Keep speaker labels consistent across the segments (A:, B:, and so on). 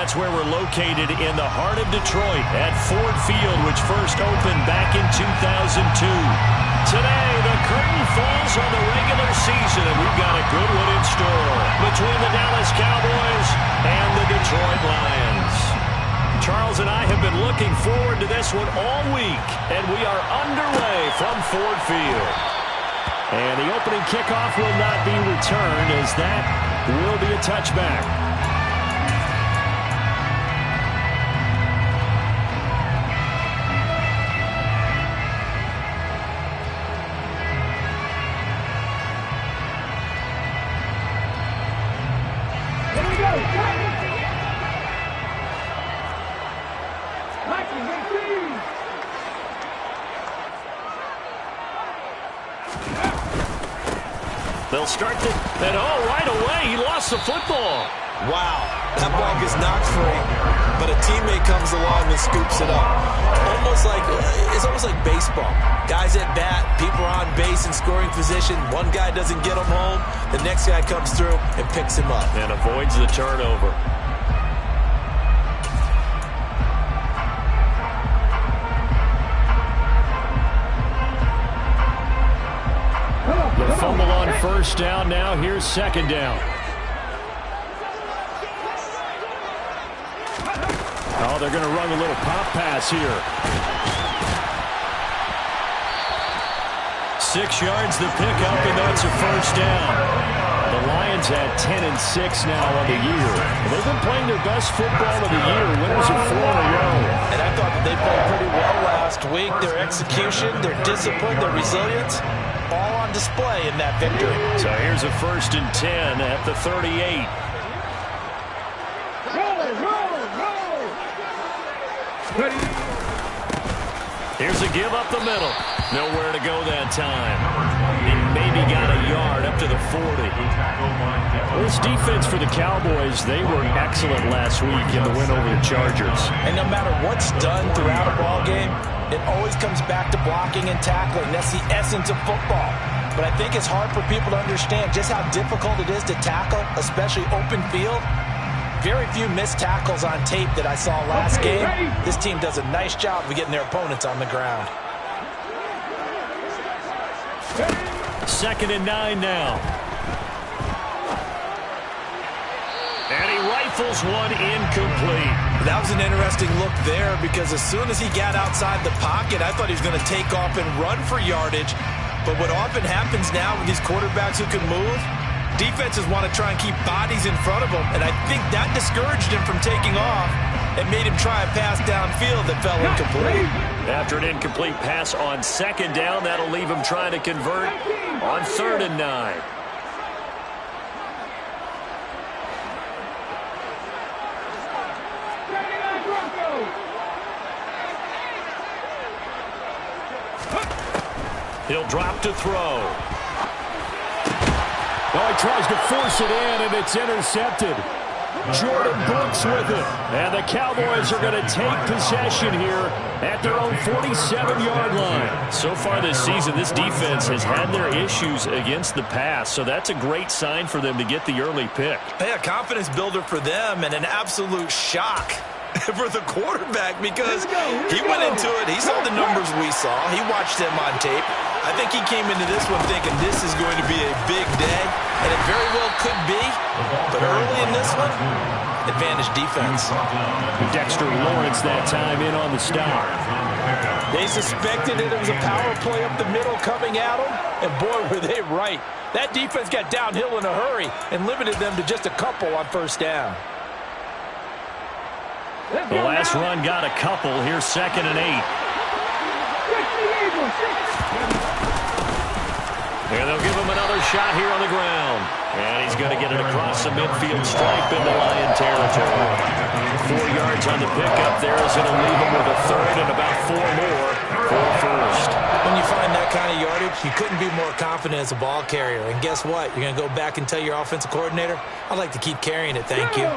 A: that's where we're located in the heart of Detroit at Ford Field, which first opened back in 2002. Today, the curtain falls on the regular season, and we've got a good one in store between the Dallas Cowboys and the Detroit Lions. Charles and I have been looking forward to this one all week, and we are underway from Ford Field. And the opening kickoff will not be returned, as that will be a touchback. They'll start the, and right away, he lost the football.
B: Wow, that ball gets knocked free, but a teammate comes along and scoops it up. It's almost like baseball. Guys at bat, people are on base in scoring position. One guy doesn't get him home, the next guy comes through and picks him up.
A: And avoids the turnover. The fumble on first down. Now here's second down. Oh, they're going to run a little pop pass here. 6 yards the pickup, and that's a first down. The Lions at 10-6 now on the year. They've been playing their best football of the year. Winners of 4 in a row.
B: And I thought that they played pretty well last week. Their execution, their discipline, their resilience, all on display in that victory.
A: So here's a 1st and 10 at the 38. Here's a give up the middle. Nowhere to go that time. And maybe got a yard up to the 40. This defense for the Cowboys, they were excellent last week in the win over the Chargers.
B: And no matter what's done throughout a ball game, it always comes back to blocking and tackling. That's the essence of football. But I think it's hard for people to understand just how difficult it is to tackle, especially open field. Very few missed tackles on tape that I saw last game. This team does a nice job of getting their opponents on the ground.
A: 2nd and 9 now. And he rifles one incomplete.
B: That was an interesting look there, because as soon as he got outside the pocket, I thought he was going to take off and run for yardage. But what often happens now with these quarterbacks who can move, defenses want to try and keep bodies in front of them, and I think that discouraged him from taking off and made him try a pass downfield that fell incomplete.
A: After an incomplete pass on 2nd down, that'll leave him trying to convert on 3rd and 9. He'll drop to throw.
C: Well, he tries to force it in, and it's intercepted. Jordan Brooks with it.
A: And the Cowboys are going to take possession here at their own 47-yard line. So far this season, this defense has had their issues against the pass, so that's a great sign for them to get the early pick.
B: Hey, a confidence builder for them, and an absolute shock for the quarterback, because he went into it. He saw the numbers we saw. He watched them on tape. I think he came into this one thinking this is going to be a big day, and it very well could be. But early in this one, advantage defense.
A: Dexter Lawrence that time in on the stop.
B: They suspected that it was a power play up the middle coming at them, and boy, were they right. That defense got downhill in a hurry and limited them to just a couple on 1st down.
A: The last run got a couple. Here's 2nd and 8. And they'll give him another shot here on the ground. And he's going to get it across the midfield stripe into Lion territory. 4 yards on the pickup there is going to leave him with a 3rd and about 4 more for a 1st.
B: When you find that kind of yardage, you couldn't be more confident as a ball carrier. And guess what? You're going to go back and tell your offensive coordinator, I'd like to keep carrying it, thank you.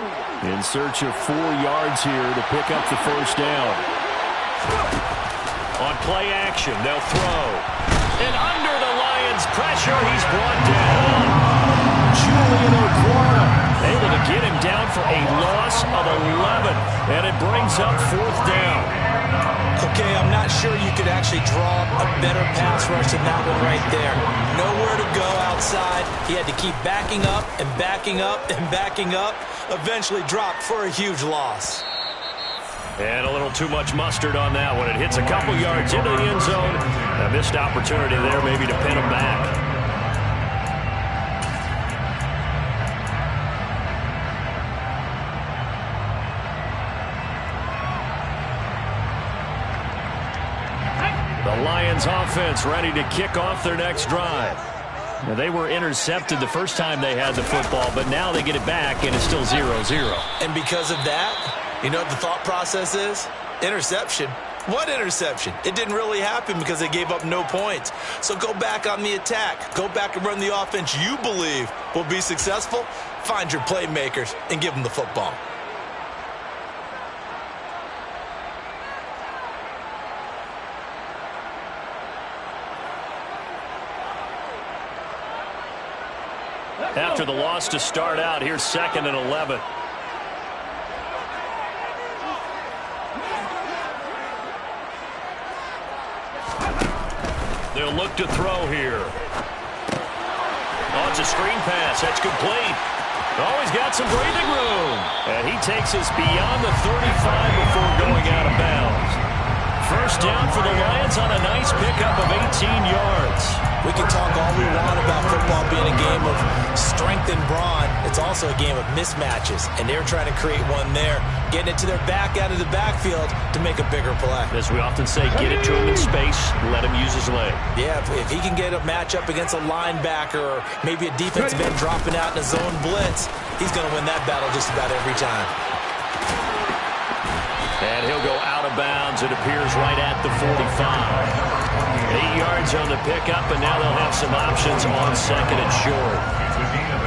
A: In search of 4 yards here to pick up the 1st down. On play action, they'll throw. And under the Lions' pressure, he's brought down. Julian Okwara able to get him down for a loss of 11. And it brings up 4th down.
B: Okay, I'm not sure you could actually draw a better pass rush than that one right there. Nowhere to go outside. He had to keep backing up and backing up and backing up. Eventually dropped for a huge loss.
A: And a little too much mustard on that one. It hits a couple yards into the end zone. A missed opportunity there maybe to pin him back. The Lions offense ready to kick off their next drive. Now, they were intercepted the first time they had the football, but now they get it back, and it's still 0-0.
B: And because of that, you know what the thought process is? Interception. What interception? It didn't really happen because they gave up no points. So go back on the attack. Go back and run the offense you believe will be successful. Find your playmakers and give them the football.
A: After the loss to start out, here's 2nd and 11. They'll look to throw here. Oh, it's a screen pass. That's complete. Oh, he's got some breathing room. And he takes us beyond the 35 before going out of bounds. First down for the Lions on a nice pickup of 18 yards.
B: We can talk all we want about football being a game of strength and brawn. It's also a game of mismatches, and they're trying to create one there, getting it to their back out of the backfield to make a bigger play.
A: As we often say, get it to him in space, let him use his leg.
B: Yeah, if he can get a matchup against a linebacker or maybe a defensive end dropping out in a zone blitz, he's going to win that battle just about every time.
A: And he'll go out of bounds. It appears right at the 45. 8 yards on the pickup, and now they'll have some options on 2nd and short.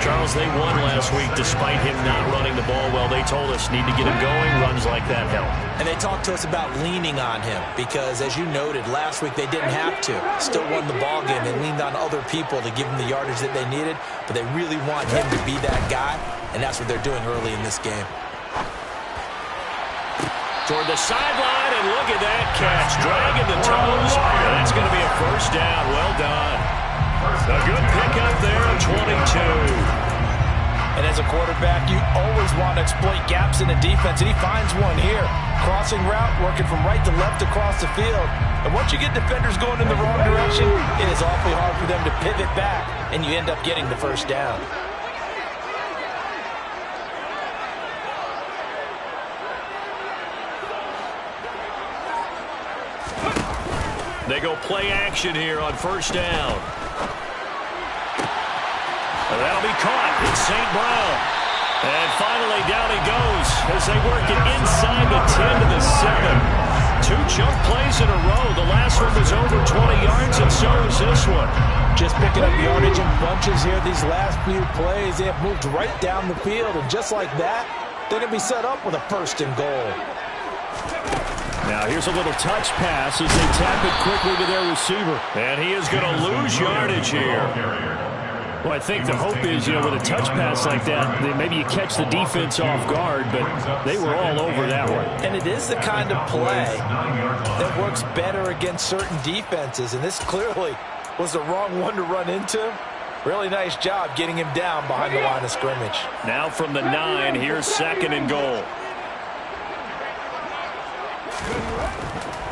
A: Charles, they won last week despite him not running the ball well. They told us need to get him going. Runs like that help.
B: And they talked to us about leaning on him because, as you noted, last week they didn't have to. Still won the ball game. They leaned on other people to give them the yardage that they needed, but they really want him to be that guy, and that's what they're doing early in this game.
A: Toward the sideline, and look at that catch. Dragging the toes. That's going to be a first down. Well done. A good pickup there at 22.
B: And as a quarterback, you always want to exploit gaps in the defense, and he finds one here. Crossing route, working from right to left across the field. And once you get defenders going in the wrong direction, it is awfully hard for them to pivot back, and you end up getting the first down.
A: They go play action here on first down. And that'll be caught. It's St. Brown. And finally down he goes as they work it inside the 10 to the 7. 2 chunk plays in a row. The last one was over 20 yards, and so is this one.
B: Just picking up yardage in bunches here these last few plays. They have moved right down the field, and just like that, they're going to be set up with a 1st and goal.
A: Now here's a little touch pass as they tap it quickly to their receiver. And he is going to lose yardage here. Well, I think the hope is, with a touch pass like that, maybe you catch the defense off guard, but they were all over that one.
B: And it is the kind of play that works better against certain defenses, and this clearly was the wrong one to run into. Really nice job getting him down behind the line of scrimmage.
A: Now from the 9, here's 2nd and goal.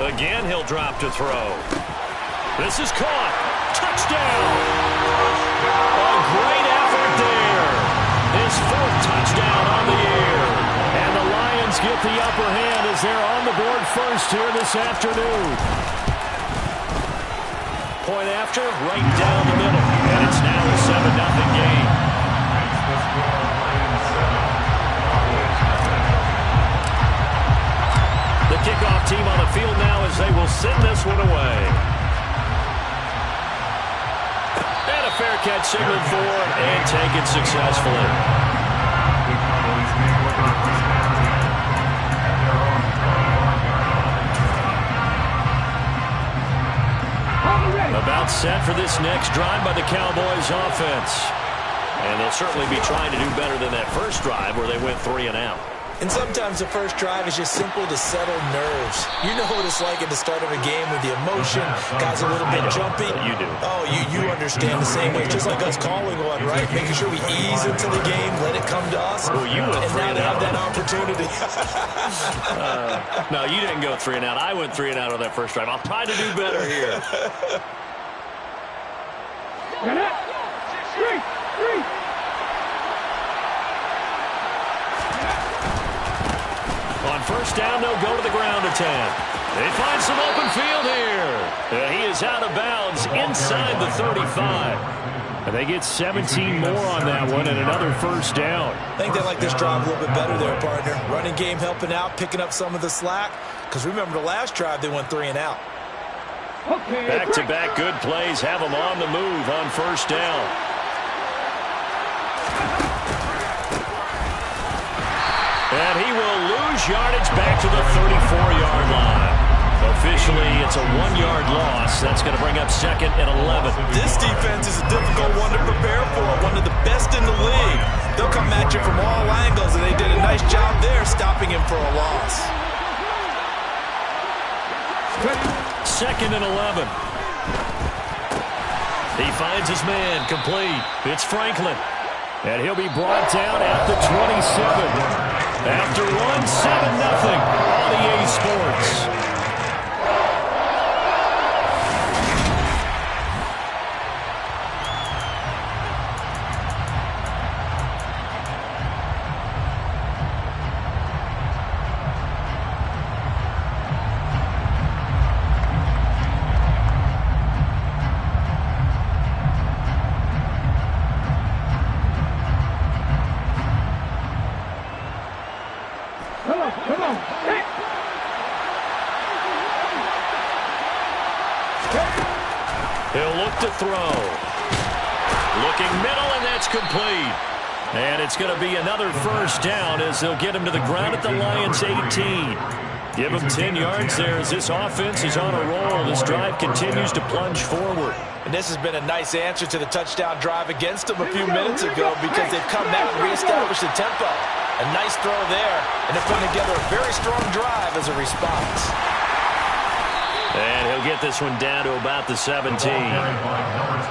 A: Again, he'll drop to throw. This is caught. Touchdown! A great effort there. His 4th touchdown on the year. And the Lions get the upper hand as they're on the board first here this afternoon. Point after, right down the middle. And it's now a 7-0 game. The kickoff team on the field now as they will send this one away. And a fair catch signaled for and taken successfully. About set for this next drive by the Cowboys offense. And they'll certainly be trying to do better than that first drive where they went 3 and out.
B: And sometimes the first drive is just simply to settle nerves. You know what it's like at the start of a game with the emotion, guys a little bit jumpy.
A: You do.
B: Oh, you understand the same way. It's just like us calling one, right? Making sure we ease into the game, let it come to us.
A: Well, you went
B: and
A: three
B: now
A: and
B: they have
A: out.
B: that opportunity.
A: No, you didn't go 3 and out. I went 3 and out on that first drive. I'll try to do better here. On first down, they'll go to the ground attack. They find some open field here. He is out of bounds inside the 35. And they get 17 more on that one and another first down.
B: I think they like this drive a little bit better there, partner. Running game helping out, picking up some of the slack. Because remember the last drive, they went 3 and out.
A: Back-to-back good plays have them on the move on first down. And he will lose yardage back to the 34-yard line. Officially, it's a 1-yard loss. That's going to bring up second and 11.
B: This defense is a difficult one to prepare for, one of the best in the league. They'll come at you from all angles, and they did a nice job there stopping him for a loss.
A: Second and 11. He finds his man complete. It's Franklin. And he'll be brought down at the 27. After one, 7-0 on EA Sports. He'll look to throw. Looking middle, and that's complete. And it's going to be another first down as they'll get him to the ground at the Lions' 18. Give him 10 yards there as this offense is on a roll. This drive continues to plunge forward.
B: And this has been a nice answer to the touchdown drive against them a few minutes ago because they've come out and reestablished the tempo. A nice throw there, and they're putting together a very strong drive as a response.
A: And he'll get this one down to about the 17.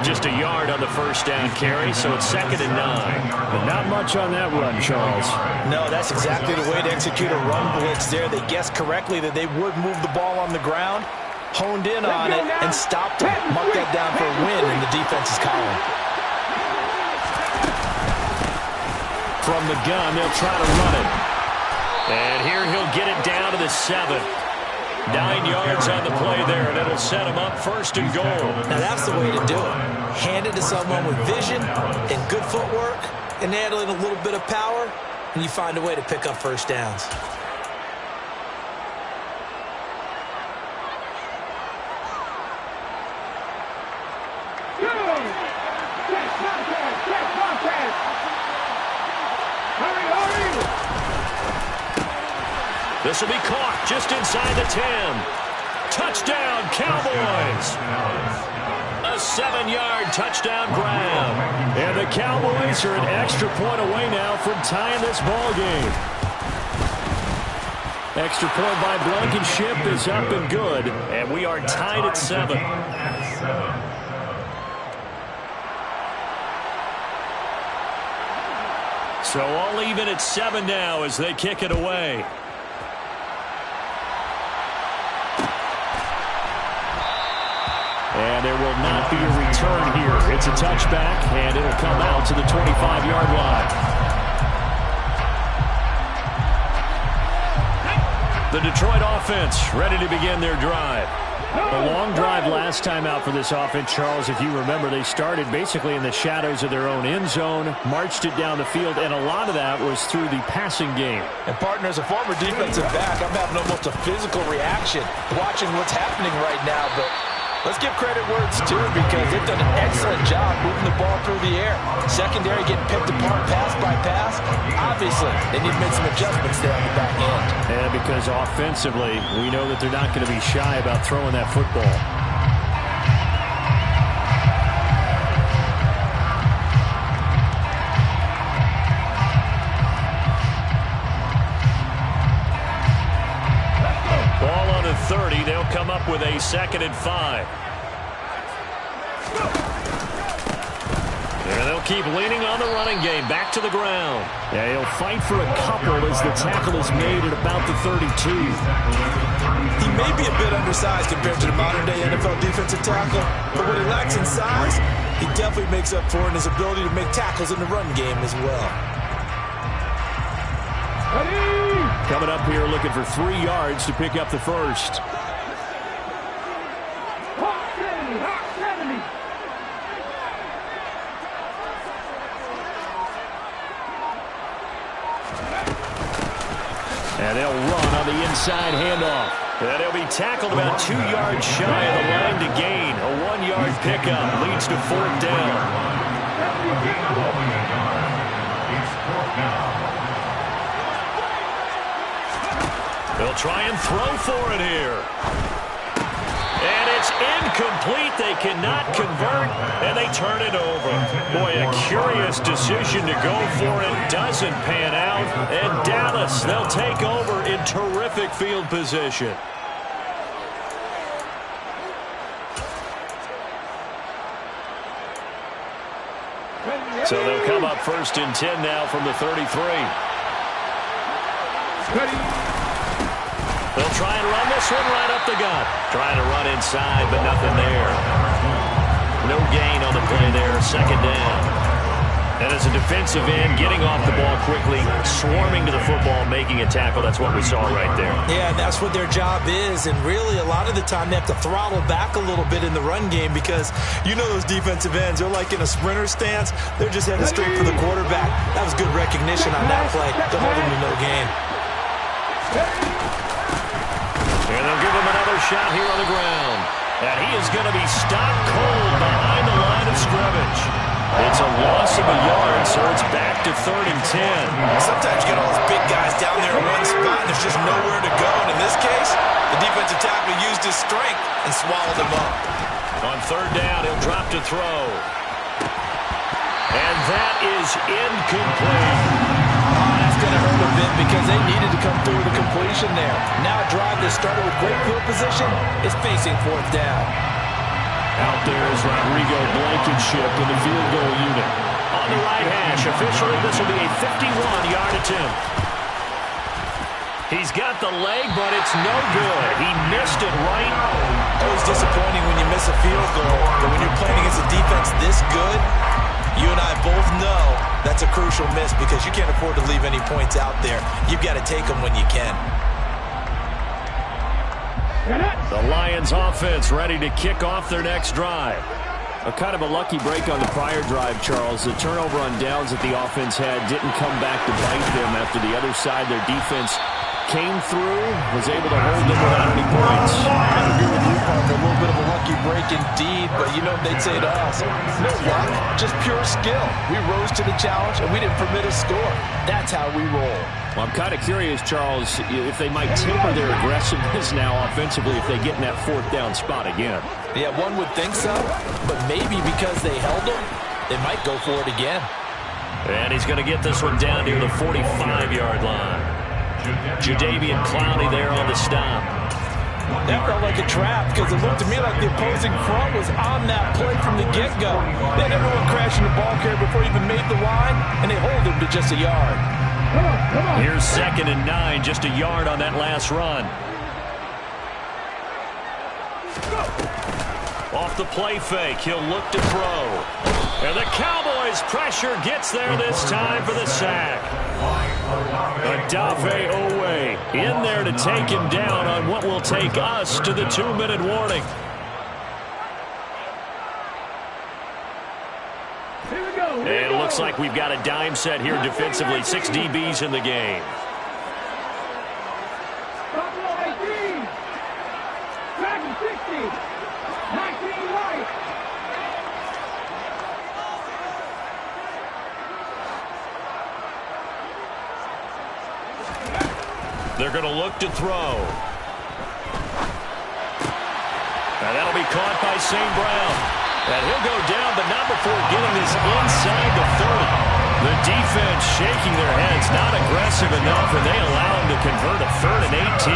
A: Just a yard on the first down carry, so it's second and 9.
C: But not much on that run, Charles.
B: No, that's exactly the way to execute a run blitz there. They guessed correctly that they would move the ball on the ground, honed in on it, and stopped him. Mark that down for a win in the defense's column.
A: From the gun, they'll try to run it. And here he'll get it down to the 7. 9 yards on the play there, and it'll set him up first and goal.
B: Now that's the way to do it. Hand it to someone with vision and good footwork and add in a little bit of power, and you find a way to pick up first downs.
A: This will be caught just inside the 10. Touchdown, Cowboys. A 7-yard touchdown grab.
C: And the Cowboys are an extra point away now from tying this ball game. Extra point by Blankenship is up and good.
A: And we are tied at 7. So all even at 7 now as they kick it away.
C: And there will not be a return here. It's a touchback, and it'll come out to the 25-yard line.
A: The Detroit offense ready to begin their drive.
C: A long drive last time out for this offense, Charles. If you remember, they started basically in the shadows of their own end zone, marched it down the field, and a lot of that was through the passing game.
B: And, partner, as a former defensive back, I'm having almost a physical reaction watching what's happening right now, but let's give credit where it's due because they've done an excellent job moving the ball through the air. Secondary getting picked apart pass by pass. Obviously, they need to make some adjustments there on the back end.
C: And because offensively, we know that they're not going to be shy about throwing that football.
A: 30. They'll come up with a 2nd and 5. And they'll keep leaning on the running game. Back to the ground.
C: Yeah, he'll fight for a couple as the tackle is made at about the 32.
B: He may be a bit undersized compared to the modern-day NFL defensive tackle, but what he lacks in size, he definitely makes up for in his ability to make tackles in the run game as well.
C: Coming up here looking for 3 yards to pick up the first. And they'll run on the inside handoff.
A: And he'll be tackled about 2 yards shy of the line to gain. A 1-yard pickup leads to 4th down. They'll try and throw for it here. And it's incomplete. They cannot convert, and they turn it over. Boy, a curious decision to go for it. Doesn't pan out. And Dallas, they'll take over in terrific field position. So they'll come up 1st and 10 now from the 33. They'll try and run this one right up the gut. Trying to run inside, but nothing there. No gain on the play there. 2nd down. And as a defensive end, getting off the ball quickly, swarming to the football, making a tackle. That's what we saw right there.
B: Yeah, that's what their job is. And really, a lot of the time, they have to throttle back a little bit in the run game because you know those defensive ends, they're like in a sprinter stance. They're just heading straight for the quarterback. That was good recognition on that play to hold him to no gain.
A: And they'll give him another shot here on the ground. And he is going to be stopped cold behind the line of scrimmage. It's a loss of a yard, so it's back to 3rd and 10.
B: Sometimes you get all those big guys down there in one spot, and there's just nowhere to go. And in this case, the defensive tackle used his strength and swallowed him up.
A: On 3rd down, he'll drop to throw. And that is incomplete.
B: That's going to hurt a bit because they needed to come through the completion there. Now a drive that started with great field position is facing 4th down.
C: Out there is Rodrigo Blankenship in the field goal unit.
A: On the right hash, officially this will be a 51-yard attempt. He's got the leg, but it's no good. He missed it right.
B: Always disappointing when you miss a field goal, but when you're playing against a defense this good, you and I both know that's a crucial miss because you can't afford to leave any points out there. You've got to take them when you can.
C: The Lions offense ready to kick off their next drive. A kind of a lucky break on the prior drive, Charles. The turnover on downs that the offense had didn't come back to bite them after the other side. Their defense came through, was able to hold them without any points.
B: I agree with you, Parker. A little bit of a lucky break indeed, but you know what they'd say to us. No luck, just pure skill. We rose to the challenge, and we didn't permit a score. That's how we roll.
C: Well, I'm kind of curious, Charles, if they might temper their aggressiveness now offensively if they get in that 4th down spot again.
B: Yeah, one would think so, but maybe because they held them, they might go for it again.
A: And he's going to get this one down near the 45-yard line. Jadeveon Clowney there on the stop.
B: That felt like a trap because it looked to me like the opposing front was on that play from the get-go. They had everyone crashing the ball carrier before he even made the line, and they hold him to just a yard.
A: Here's 2nd and 9, just a yard on that last run. Off the play fake, he'll look to throw. And the Cowboys' pressure gets there this time for the sack. Odafe Oweh in there to take him down on what will take us to the 2-minute warning. And it looks like we've got a dime set here defensively. 6 DBs in the game. They're going to look to throw. And that'll be caught by St. Brown. And he'll go down, but not before getting this inside the 30. The defense shaking their heads, not aggressive enough, and they allow him to convert a 3rd and 18.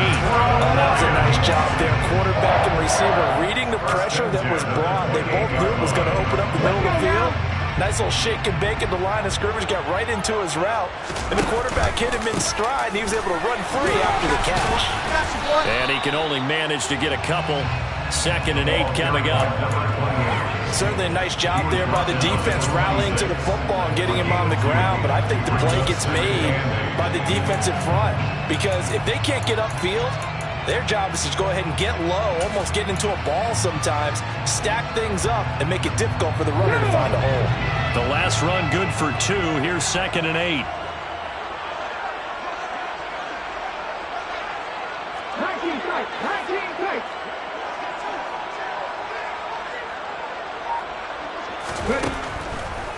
B: That was a nice nice job there. Quarterback and receiver reading the pressure that was brought. They both knew it was going to open up the middle of the field. Nice little shake and bake at the line of scrimmage, got right into his route. And the quarterback hit him in stride, and he was able to run free after the catch.
A: And he can only manage to get a couple. 2nd and 8 coming up.
B: Certainly a nice job there by the defense rallying to the football and getting him on the ground. But I think the play gets made by the defensive front. Because if they can't get upfield, their job is to go ahead and get low, almost get into a ball sometimes, stack things up, and make it difficult for the runner to find a hole.
A: The last run good for 2. Here's 2nd and 8.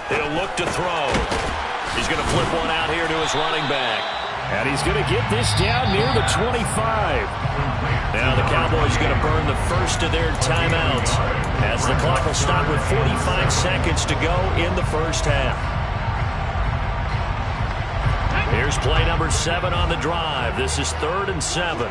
A: He'll look to throw. He's going to flip one out here to his running back. And he's going to get this down near the 25. Now the Cowboys are going to burn the first of their timeouts as the clock will stop with 45 seconds to go in the first half. Here's play number 7 on the drive. This is 3rd and 7.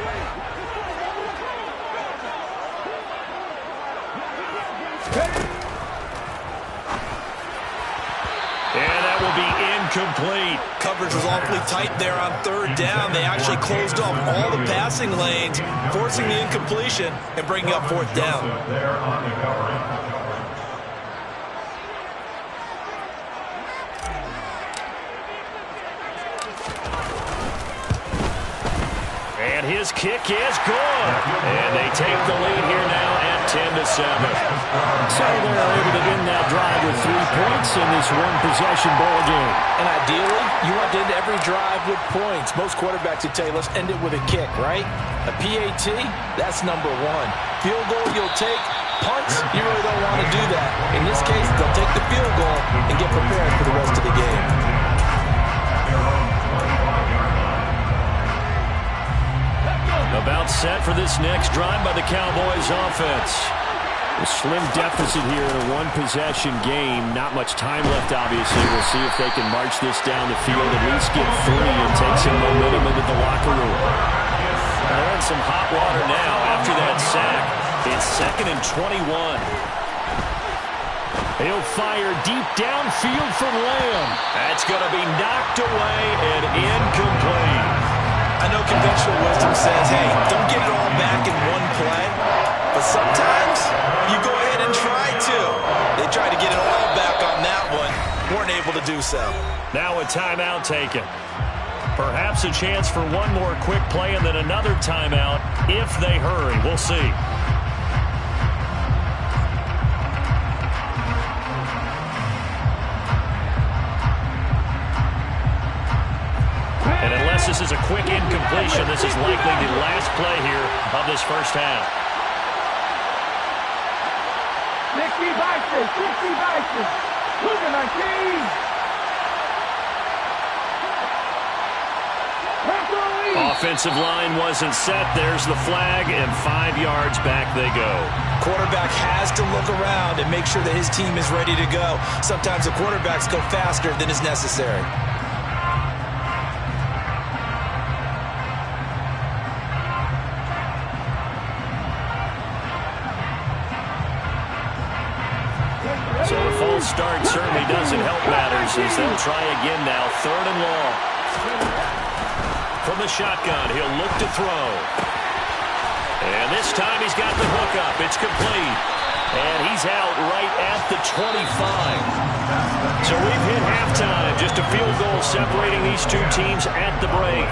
A: And that will be incomplete.
B: Coverage was awfully tight there on 3rd down. They actually closed off all the passing lanes, forcing the incompletion and bringing up 4th down.
A: And his kick is good. And they take the lead here now at 10-7. So they're able to end that drive with 3 points in this one-possession ball game.
B: And ideally, you want to end every drive with points. Most quarterbacks would tell you, let's end it with a kick, right? A PAT, that's number 1. Field goal you'll take. Punts, you really don't want to do that. In this case, they'll take the field goal and get prepared for the rest of the game.
A: About set for this next drive by the Cowboys offense. A slim deficit here in a one-possession game. Not much time left, obviously. We'll see if they can march this down the field, at least get 3 and take some momentum into the locker room. They're in some hot water now after that sack. It's 2nd and 21. He'll fire deep downfield from Lamb. That's going to be knocked away and incomplete.
B: I know conventional wisdom says, hey, don't get it all back in one play. But sometimes you go ahead and try to. They tried to get it all back on that one. Weren't able to do so.
A: Now a timeout taken. Perhaps a chance for one more quick play and then another timeout if they hurry. We'll see. And unless this is a quick incompletion, this is likely the last play here of this first half.
D: 60 Vikings, 60 Vikings, moving on, King.
A: Offensive line wasn't set. There's the flag, and 5 yards back they go.
B: Quarterback has to look around and make sure that his team is ready to go. Sometimes the quarterbacks go faster than is necessary.
A: So a false start certainly doesn't help matters as they'll try again now. 3rd and long. From the shotgun, he'll look to throw. And this time he's got the hook up. It's complete. And he's out right at the 25. So we've hit halftime. Just a field goal separating these two teams at the break.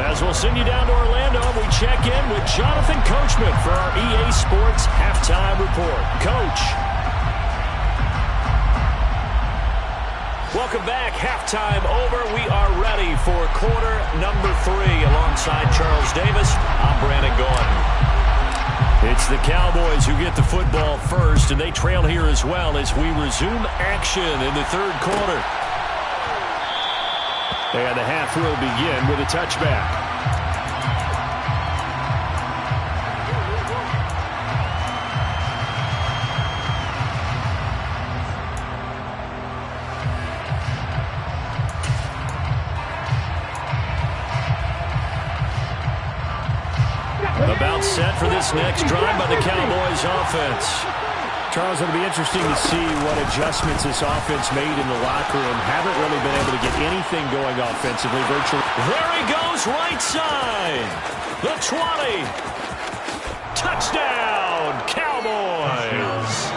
A: As we'll send you down to Orlando, we check in with Jonathan Coachman for our EA Sports Halftime Report. Coach. Welcome back. Halftime over. We are ready for quarter number 3. Alongside Charles Davis, I'm Brandon Gaudin. It's the Cowboys who get the football first, and they trail here as well as we resume action in the 3rd quarter. And the half will begin with a touchback. The About set for this next drive by the Cowboys offense.
C: Charles, it'll be interesting to see what adjustments this offense made in the locker room. Haven't really been able to get anything going offensively virtually.
A: There he goes, right side. The 20. Touchdown, Cowboys.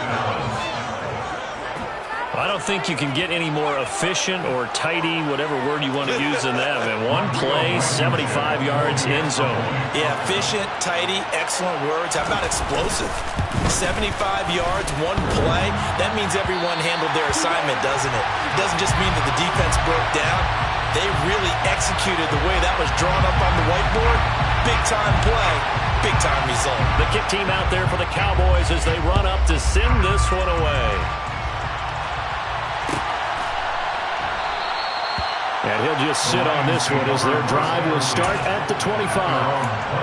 A: I don't think you can get any more efficient or tidy, whatever word you want to use in that. And one play, 75 yards, end zone.
B: Yeah, efficient, tidy, excellent words. How about explosive? 75 yards, one play. That means everyone handled their assignment, doesn't it? It doesn't just mean that the defense broke down. They really executed the way that was drawn up on the whiteboard. Big-time play, big-time result.
A: The kick team out there for the Cowboys as they run up to send this one away. And he'll just sit on this one as their drive will start at the 25.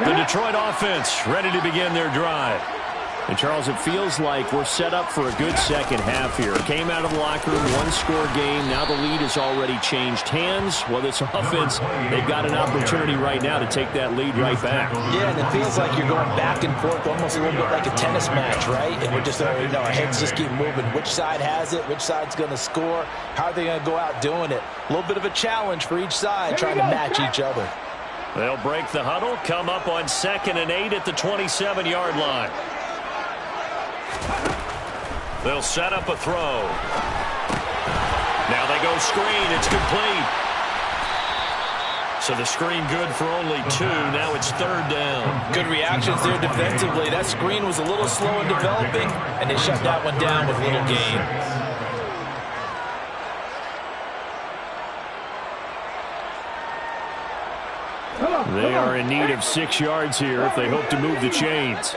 A: The Detroit offense ready to begin their drive.
C: And, Charles, it feels like we're set up for a good second half here. Came out of the locker room, one-score game. Now the lead has already changed hands. Well, this offense, they've got an opportunity right now to take that lead right back.
B: Yeah, and it feels like you're going back and forth, almost a little bit like a tennis match, right? And we're just, our heads just keep moving. Which side has it? Which side's going to score? How are they going to go out doing it? A little bit of a challenge for each side, trying to match each other.
A: They'll break the huddle, come up on 2nd and 8 at the 27-yard line. They'll set up a throw. Now they go screen. It's complete. So the screen good for only 2. Now it's 3rd down.
B: Good reactions there defensively. That screen was a little slow in developing, and they shut that one down with little gain.
C: They are in need of 6 yards here if they hope to move the chains.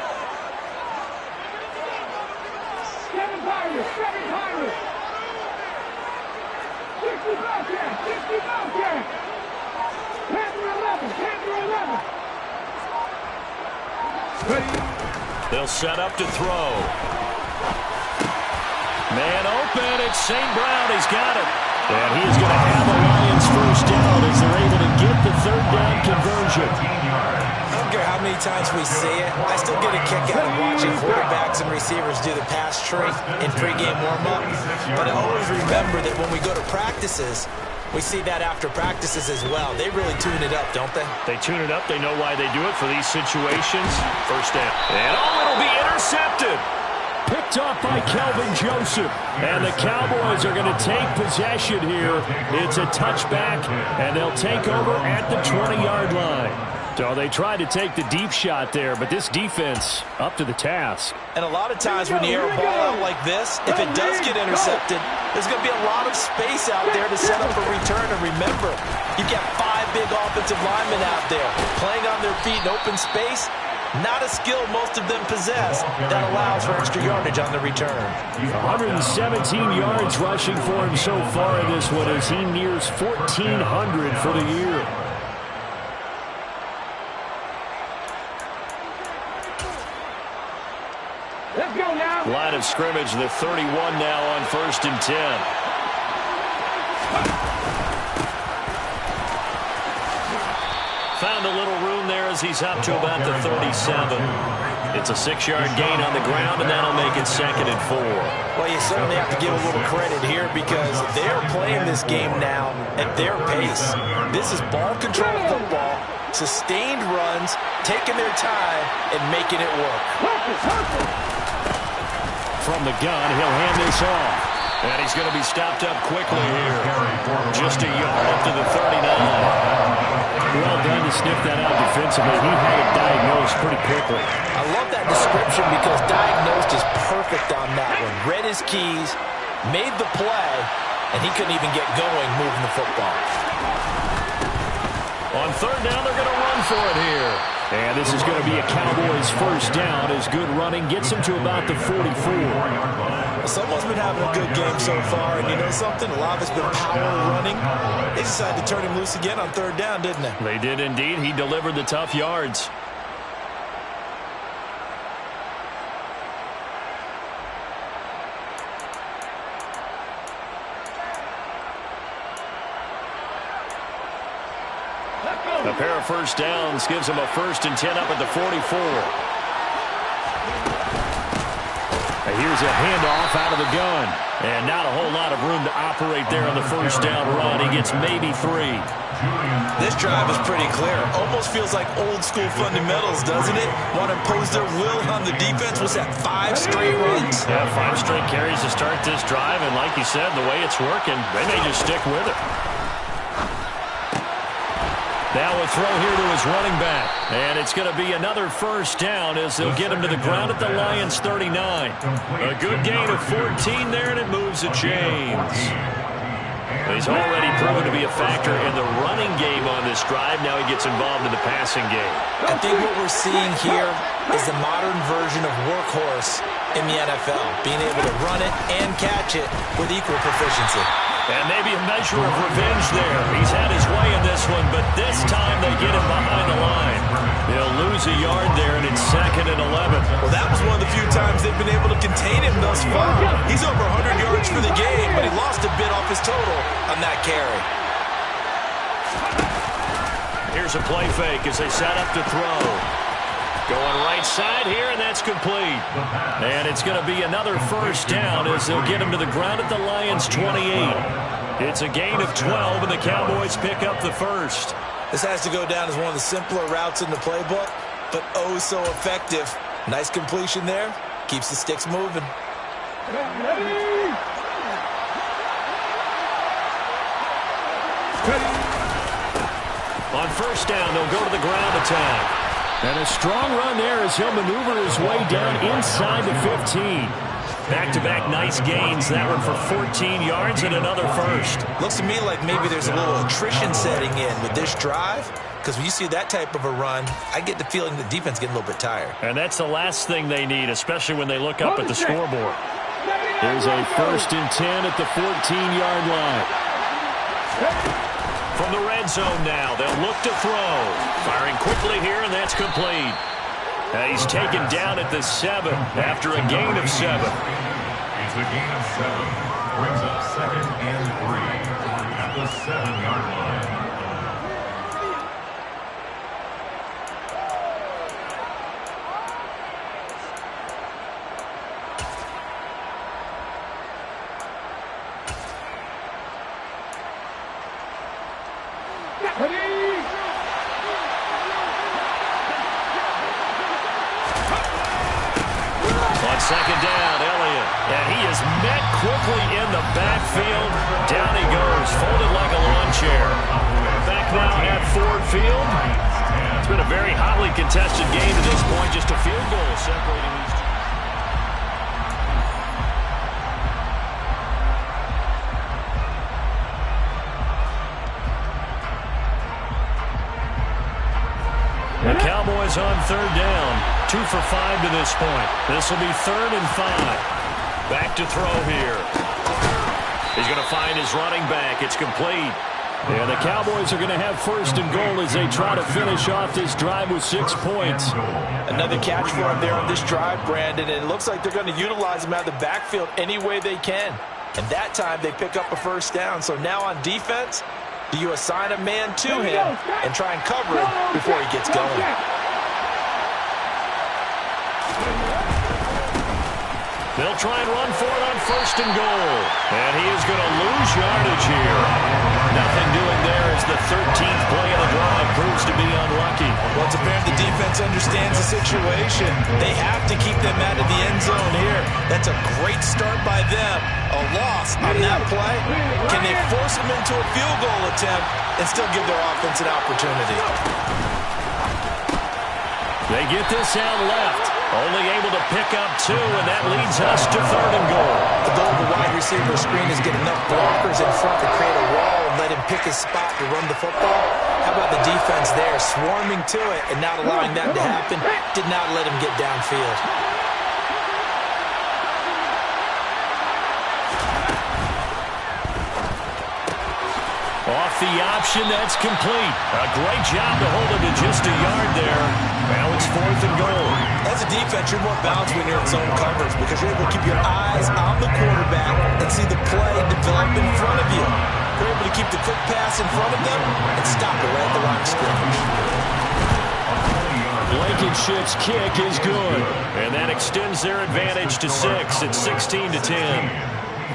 A: They'll set up to throw. Man open. It's St. Brown. He's got it. And he's going to have a Lions first down as they're able to get the 3rd down conversion.
B: I don't care how many times we see it. I still get a kick out of watching quarterbacks and receivers do the pass tree in pregame warm-up. But I always remember that when we go to practices, we see that after practices as well. They really tune it up, don't they?
A: They tune it up. They know why they do it for these situations. First down. And it'll be intercepted.
C: Picked off by Kelvin Joseph. And the Cowboys are going to take possession here. It's a touchback, and they'll take over at the 20-yard line. So they tried to take the deep shot there, but this defense up to the task.
B: And a lot of times when you air a ball out like this, if it does get intercepted, there's going to be a lot of space out there to set up a return. And remember, you've got 5 big offensive linemen out there playing on their feet in open space. Not a skill most of them possess that allows for extra yardage on the return.
C: 117 yards rushing for him so far in this one as he nears 1,400 for the year.
D: Let's go now.
A: Line of scrimmage, the 31 now on 1st and 10. Found a little room there as he's up to about the 37. It's a 6-yard gain on the ground, and that'll make it 2nd and 4.
B: Well, you certainly have to give a little credit here because they're playing this game now at their pace. This is ball control football, sustained runs, taking their time, and making it work.
C: From the gun, he'll hand this off.
A: And he's going to be stopped up quickly here. Just a yard up to the 39.
C: Well done to sniff that out defensively. He had it diagnosed pretty quickly.
B: I love that description because diagnosed is perfect on that one. Read his keys, made the play, and he couldn't even get going moving the football.
A: On 3rd down, they're going to run for it here.
C: And this is going to be a Cowboys first down as good running gets him to about the 44.
B: Someone's been having a good game so far, and you know something? A lot of it's been power running. They decided to turn him loose again on 3rd down, didn't they?
A: They did indeed. He delivered the tough yards. A pair of first downs gives him a 1st and 10 up at the 44. Here's a handoff out of the gun. And not a whole lot of room to operate there on the first down run. He gets maybe 3.
B: This drive is pretty clear. Almost feels like old school fundamentals, doesn't it? Want to impose their will on the defense. Was that 5 straight runs?
A: Yeah, 5 straight carries to start this drive. And like you said, the way it's working, they may just stick with it. Now a throw here to his running back. And it's going to be another first down as they'll get him to the ground at the Lions 39. A good gain of 14 there, and it moves the chains. He's already proven to be a factor in the running game on this drive. Now he gets involved in the passing game.
B: I think what we're seeing here is the modern version of workhorse in the NFL. Being able to run it and catch it with equal proficiency.
A: And maybe a measure of revenge there. He's had his way in this one, but this time they get him behind the line. They'll lose a yard there, and it's 2nd and 11.
B: Well, that was one of the few times they've been able to contain him thus far. He's over 100 yards for the game, but he lost a bit off his total on that carry.
A: Here's a play fake as they set up to throw. Going right side here, and that's complete. And it's going to be another first down as they'll get him to the ground at the Lions 28. It's a gain of 12, and the Cowboys pick up the first.
B: This has to go down as one of the simpler routes in the playbook, but oh so effective. Nice completion there. Keeps the sticks moving.
A: On first down, they'll go to the ground attack. And a strong run there as he'll maneuver his way down inside the 15. Back-to-back nice gains. That one for 14 yards and another first.
B: Looks to me like maybe there's a little attrition setting in with this drive. Because when you see that type of a run, I get the feeling the defense getting a little bit tired.
A: And that's the last thing they need, especially when they look up at the scoreboard. There's a 1st and 10 at the 14-yard line. From the red zone now, they'll look to throw. Firing quickly here, and that's complete. And he's taken down at the 7 after a gain of 7.
E: It's a gain of 7. Brings up 2nd and 3 at the 7-yard line.
A: On 2nd down, Elliott. And he is met quickly in the backfield. Down he goes, folded like a lawn chair. Back now at Ford Field. It's been a very hotly contested game to this point. Just a field goal separating these two. The Cowboys on 3rd down. 2 for 5 to this point. This will be 3rd and 5. Back to throw here. He's going to find his running back. It's complete. And the Cowboys are going to have 1st and goal as they try to finish off this drive with 6 points.
B: Another catch for him there on this drive, Brandon. And it looks like they're going to utilize him out of the backfield any way they can. And that time they pick up a 1st down. So now on defense, do you assign a man to him and try and cover him before he gets going?
A: They'll try and run for it on 1st and goal. And he is going to lose yardage here. Nothing doing there as the 13th play of the drive proves to be unlucky.
B: Well, it's apparent the defense understands the situation. They have to keep them out of the end zone here. That's a great start by them. A loss on that play. Can they force them into a field goal attempt and still give their offense an opportunity?
A: They get this out left. Only able to pick up 2, and that leads us to 3rd and goal.
B: The goal of the wide receiver screen is get enough blockers in front to create a wall and let him pick his spot to run the football. How about the defense there, swarming to it and not allowing that to happen? Did not let him get downfield.
A: Off the option, that's complete. A great job to hold him to just a yard there. Now it's 4th and goal.
B: As a defense, you're more balanced when you're in zone coverage because you're able to keep your eyes on the quarterback and see the play develop in front of you. They're able to keep the quick pass in front of them and stop it right at the line of scrimmage.
A: Blankenship's kick is good. And that extends their advantage to 6. It's 16-10.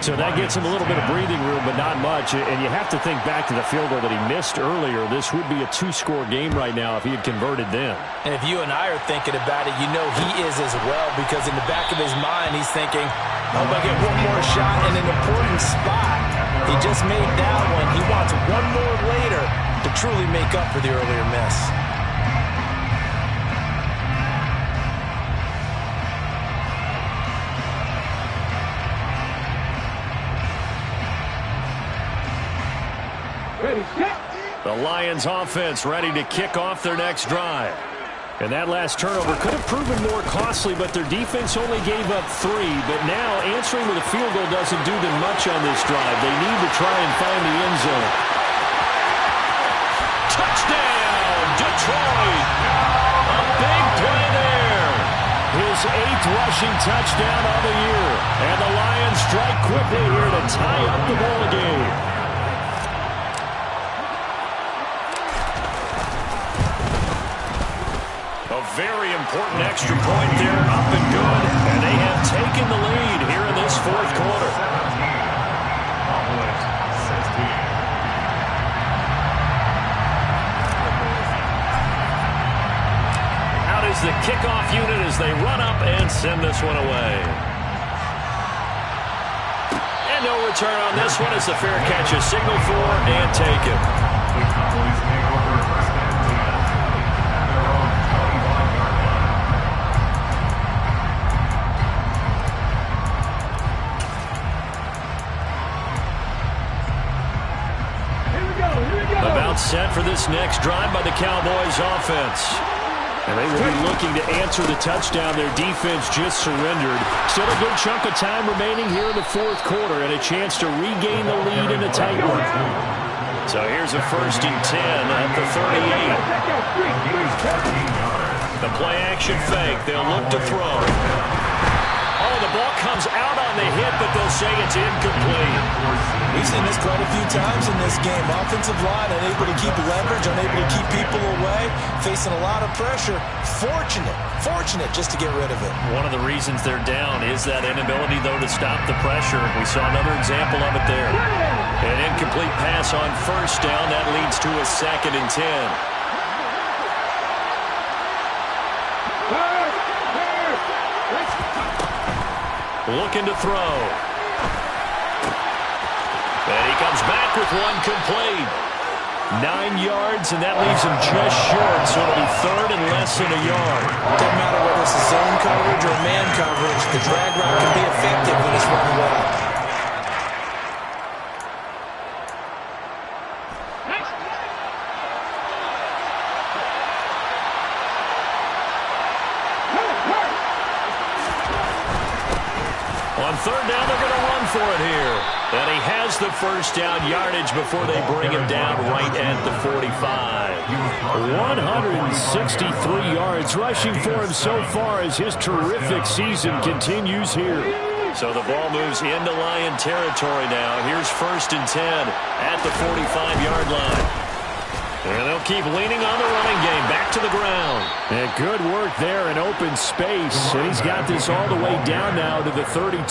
C: So that gets him a little bit of breathing room, but not much. And you have to think back to the field goal that he missed earlier. This would be a 2-score game right now if he had converted then.
B: And if you and I are thinking about it, you know he is as well, because in the back of his mind, he's thinking, I'm going to get one more shot in an important spot. He just made that one. He wants one more later to truly make up for the earlier miss.
A: The Lions offense ready to kick off their next drive.
C: And that last turnover could have proven more costly, but their defense only gave up 3. But now answering with a field goal doesn't do them much on this drive. They need to try and find the end zone.
A: Touchdown, Detroit! A big play there.
C: His 8th rushing touchdown of the year. And the Lions strike quickly here to tie up the ball game.
A: Very important extra point there, up and good. And they have taken the lead here in this fourth quarter. Out is the kickoff unit as they run up and send this one away. And no return on this one as the fair catch is signaled for and taken.
E: The Cowboys take over first and 10 at their own 25-yard line.
A: About set for this next drive by the Cowboys offense.
C: And they will be looking to answer the touchdown. Their defense just surrendered. Still a good chunk of time remaining here in the fourth quarter and a chance to regain the lead in a tight one.
A: So here's a 1st and 10 at the 38. The play action fake. They'll look to throw. Oh, the ball comes out on the hit, but they'll say it's incomplete.
B: We've seen this quite a few times in this game. Offensive line unable to keep leverage, unable to keep people away, facing a lot of pressure. Fortunate just to get rid of it.
A: One of the reasons they're down is that inability, though, to stop the pressure. We saw another example of it there. An incomplete pass on 1st down. That leads to a 2nd and 10. Looking to throw. And he comes back with one complete. 9 yards, and that leaves him just short, so it'll be 3rd and less than a yard.
B: Doesn't matter whether it's a zone coverage or man coverage. The drag route can be effective when it's run well.
A: On 3rd down, they're going to run for it here. And he has the 1st down yardage before they bring him down right at the 45.
C: 163 yards rushing for him so far as his terrific season continues here.
A: So the ball moves into Lion territory now. Here's 1st and 10 at the 45-yard line. And they'll keep leaning on the running game. Back to the ground.
C: And good work there in open space. And he's got this all the way down now to the 32.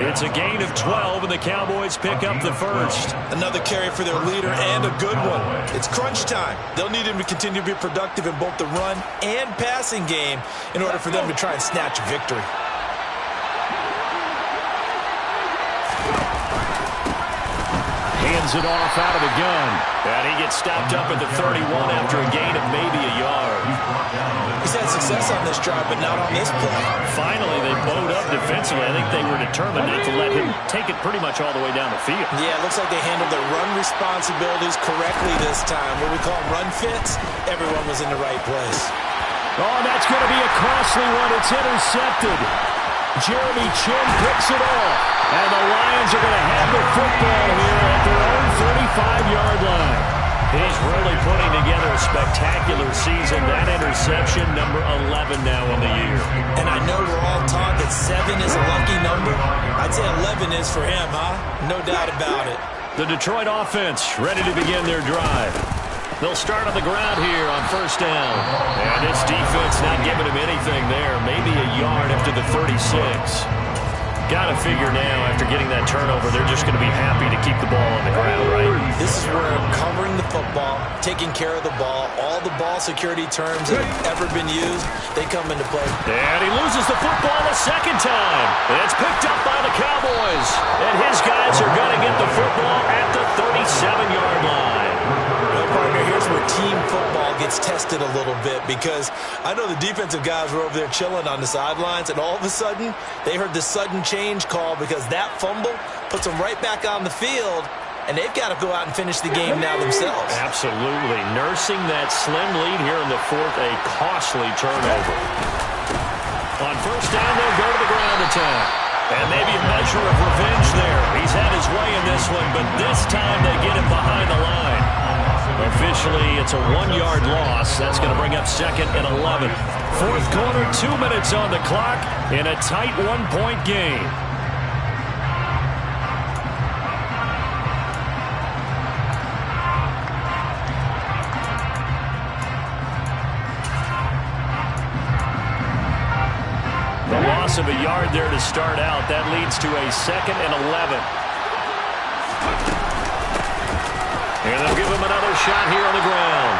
A: It's a gain of 12, and the Cowboys pick up the 1st.
B: Another carry for their leader and a good one. It's crunch time. They'll need him to continue to be productive in both the run and passing game in order for them to try and snatch a victory.
C: Hands it off out of the gun.
A: And he gets stopped up at the 31 after a gain of maybe a yard.
B: He's had success on this drive, but not on this play.
A: Finally, they bowed up defensively. I think they were determined not to let him take it pretty much all the way down the field.
B: Yeah, it looks like they handled their run responsibilities correctly this time. What we call run fits, everyone was in the right place.
C: Oh, that's going to be a costly one. It's intercepted. Jeremy Chinn picks it off. And the Lions are going to have the football here at their own 35-yard line.
A: He's really putting together a spectacular season. That interception, number 11 now on the year.
B: And I know we're all taught that 7 is a lucky number. I'd say 11 is for him, huh? No doubt about it.
A: The Detroit offense ready to begin their drive. They'll start on the ground here on first down. And this defense not giving him anything there. Maybe a yard after the 36. Got to figure now, after getting that turnover, they're just going to be happy to keep the ball on the ground, right?
B: This is where covering the football, taking care of the ball, all the ball security terms that have ever been used, they come into play.
A: And he loses the football a second time. It's picked up by the Cowboys. And his guys are going to get the football at the 37-yard line.
B: Well, partner, here's where team football gets tested a little bit, because I know the defensive guys were over there chilling on the sidelines, and all of a sudden they heard the sudden change call because that fumble puts them right back on the field, and they've got to go out and finish the game now themselves.
A: Absolutely. Nursing that slim lead here in the fourth, a costly turnover. On first down, they'll go to the ground attack. And maybe a measure of revenge there. He's had his way in this one, but this time they get him behind the line. Officially, it's a 1-yard loss. That's going to bring up second and 11. Fourth quarter, 2 minutes on the clock in a tight 1-point game. The loss of a yard there to start out. That leads to a second and 11. And they'll give him another shot here on the ground.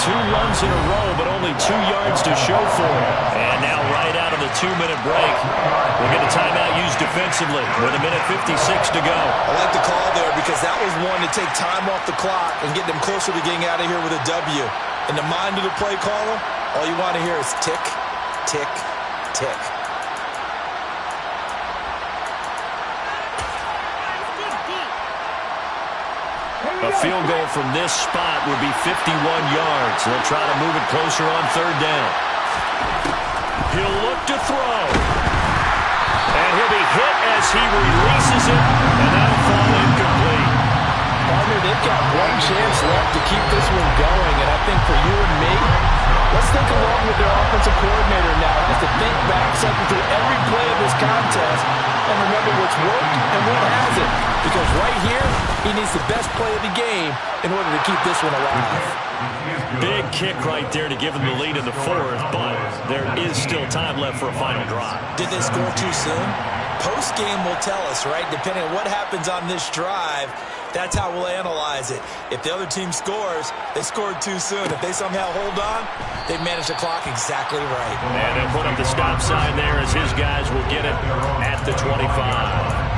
A: 2 runs in a row, but only 2 yards to show for it. And now right out of the 2-minute break, we'll get a timeout used defensively with 1:56 to go.
B: I like the call there because that was one to take time off the clock and get them closer to getting out of here with a W. In the mind of the play caller, all you want to hear is tick, tick, tick.
A: A field goal from this spot would be 51 yards. They'll try to move it closer on third down. He'll look to throw. And he'll be hit as he releases it, and that'll fall incomplete.
B: Partner, they've got one chance left to keep this one going, and I think for you and me, let's think along with their offensive coordinator now. Has to think back, cycle through every play of this contest, and remember what's worked and what hasn't. Because right here, he needs the best play of the game in order to keep this one alive.
A: Big kick right there to give them the lead in the fourth, but there is still time left for a final drive.
B: Did they score too soon? Post-game will tell us, right? Depending on what happens on this drive, that's how we'll analyze it. If the other team scores, they scored too soon. If they somehow hold on, they've managed the clock exactly right.
A: And they'll put up the stop sign there as his guys will get it at the 25.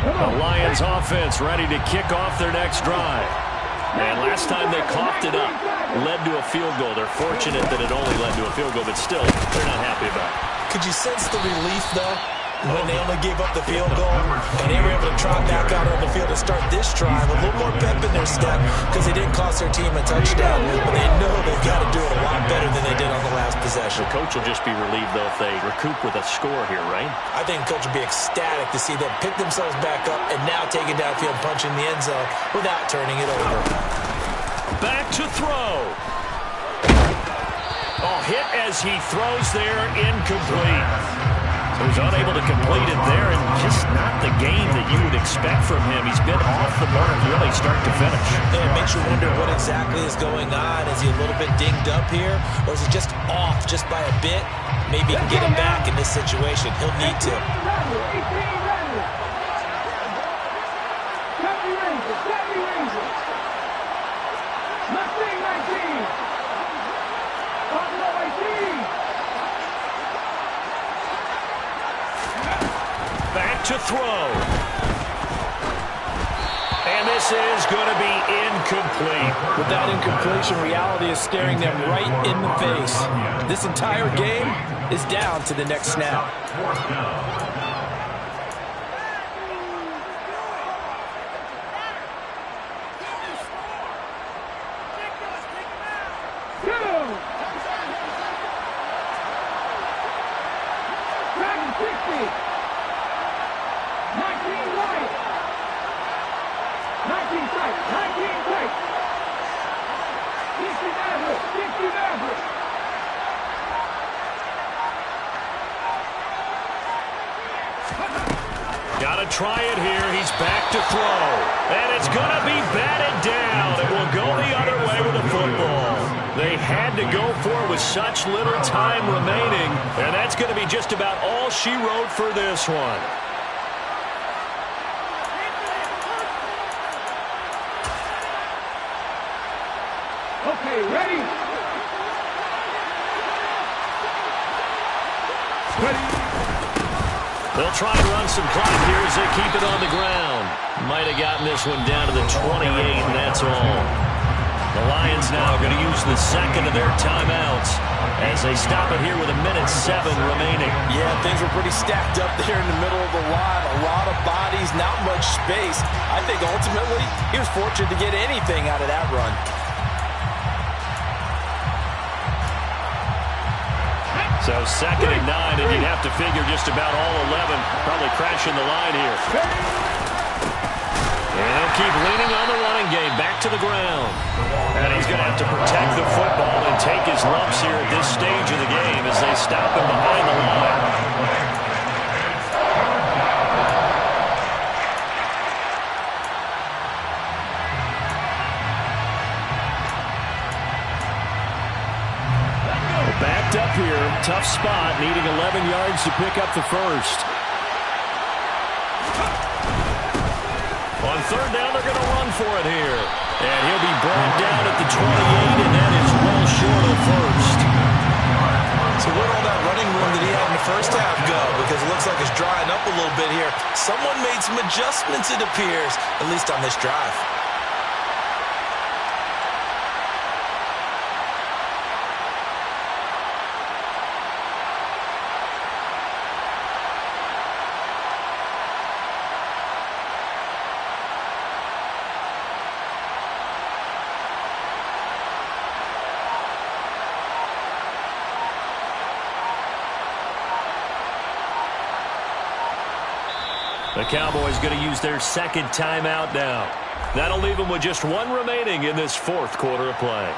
A: The Lions offense ready to kick off their next drive. And last time they coughed it up, led to a field goal. They're fortunate that it only led to a field goal, but still, they're not happy about it.
B: Could you sense the relief, though, when they only gave up the field goal and they were able to trot back out on the field and start this drive with a little more pep in their step because they didn't cost their team a touchdown, but they know they've got to do it a lot better than they did on the last possession.
A: The coach will just be relieved, though, if they recoup with a score here, right?
B: I think the coach will be ecstatic to see them pick themselves back up and now take it downfield, punching the end zone without turning it over.
A: Back to throw. Oh, hit as he throws there, incomplete. So he's unable to complete it there, and just not the game that you would expect from him. He's been off the mark really start to finish.
B: And it makes you wonder what exactly is going on. Is he a little bit dinged up here, or is he just off just by a bit? Maybe he can get him back in this situation. He'll need to.
A: Back to throw. And this is going to be incomplete.
B: With that incompletion, reality is staring them right in the face. This entire game is down to the next snap.
A: Got to try it here. He's back to throw. And it's going to be batted down. It will go the other way with the football. They had to go for it with such little time remaining. And that's going to be just about all she wrote for this one.
D: Okay, ready?
A: They'll try and run some clock here as they keep it on the ground. Might have gotten this one down to the 28, and that's all. The Lions now going to use the second of their timeouts as they stop it here with 1:07 remaining.
B: Yeah, things were pretty stacked up there in the middle of the line. A lot of bodies, not much space. I think ultimately he was fortunate to get anything out of that run.
A: So 2nd and 9, and you'd have to figure just about all 11 probably crashing the line here. And they'll keep leaning on the running game back to the ground. And he's going to have to protect the football and take his lumps here at this stage of the game as they stop him behind the line. Backed up here, tough spot, needing 11 yards to pick up the first. On 3rd down, they're going to run for it here. And he'll be brought down at the 28, and that is well short of first.
B: So where'd all that running room that he had in the first half go? Because it looks like it's drying up a little bit here. Someone made some adjustments, it appears, at least on this drive.
A: The Cowboys going to use their 2nd timeout now. That'll leave them with just 1 remaining in this 4th quarter of play.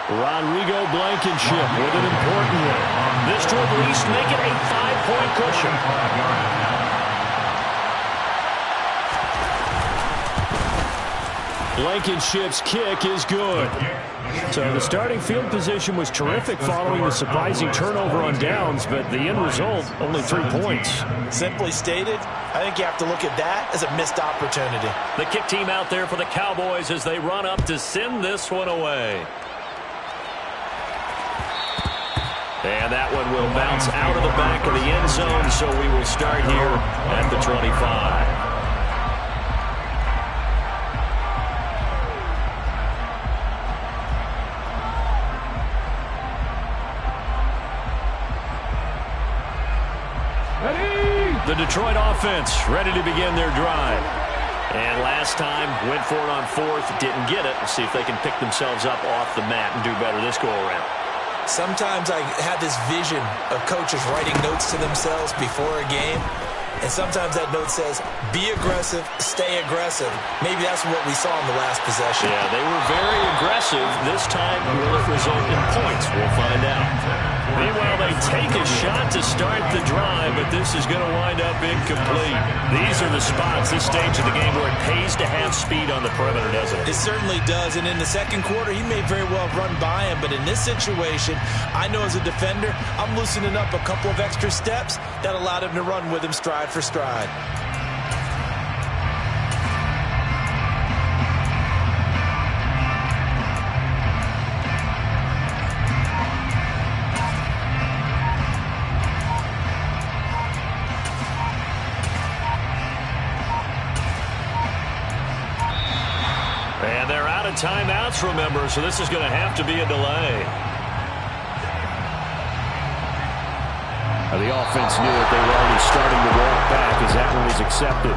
A: Rodrigo Blankenship with an important one. This to at least make it a 5-point cushion. Blankenship's kick is good. So the starting field position was terrific following the surprising turnover on downs, but the end result, only 3 points.
B: Simply stated, I think you have to look at that as a missed opportunity.
A: The kick team out there for the Cowboys as they run up to send this one away. And that one will bounce out of the back of the end zone, so we will start here at the 25. The Detroit offense ready to begin their drive. And last time, went for it on 4th, didn't get it. Let's see if they can pick themselves up off the mat and do better this go-around.
B: Sometimes I have this vision of coaches writing notes to themselves before a game. And sometimes that note says, be aggressive, stay aggressive. Maybe that's what we saw in the last possession.
A: Yeah, they were very aggressive. This time, will it result in points? We'll find out. Meanwhile, they take a shot to start the drive, but this is going to wind up incomplete. These are the spots, this stage of the game, where it pays to have speed on the perimeter, doesn't it?
B: It certainly does, and in the 2nd quarter, he may very well run by him, but in this situation, I know as a defender, I'm loosening up a couple of extra steps that allowed him to run with him stride for stride.
A: And they're out of timeouts, remember, so this is going to have to be a delay. The offense knew it. They were already starting to walk back as that one was accepted.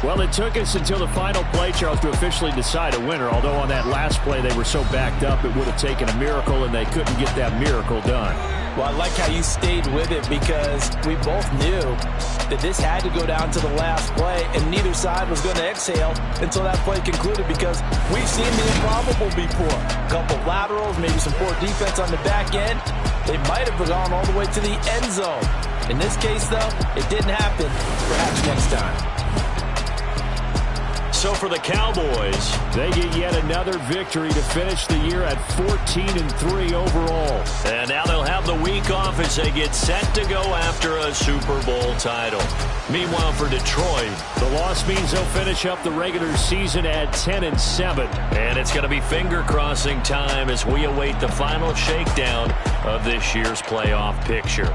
C: Well, it took us until the final play, Charles, to officially decide a winner, although on that last play they were so backed up it would have taken a miracle, and they couldn't get that miracle done.
B: Well, I like how you stayed with it because we both knew that this had to go down to the last play, and neither side was going to exhale until that play concluded because we've seen the improbable before. A couple laterals, maybe some poor defense on the back end. They might have gone all the way to the end zone. In this case, though, it didn't happen. Perhaps next time.
A: So for the Cowboys,
C: they get yet another victory to finish the year at 14-3 overall.
A: And now they'll have the week off as they get set to go after a Super Bowl title. Meanwhile, for Detroit,
C: the loss means they'll finish up the regular season at 10-7.
A: And it's going to be finger-crossing time as we await the final shakedown of this year's playoff picture.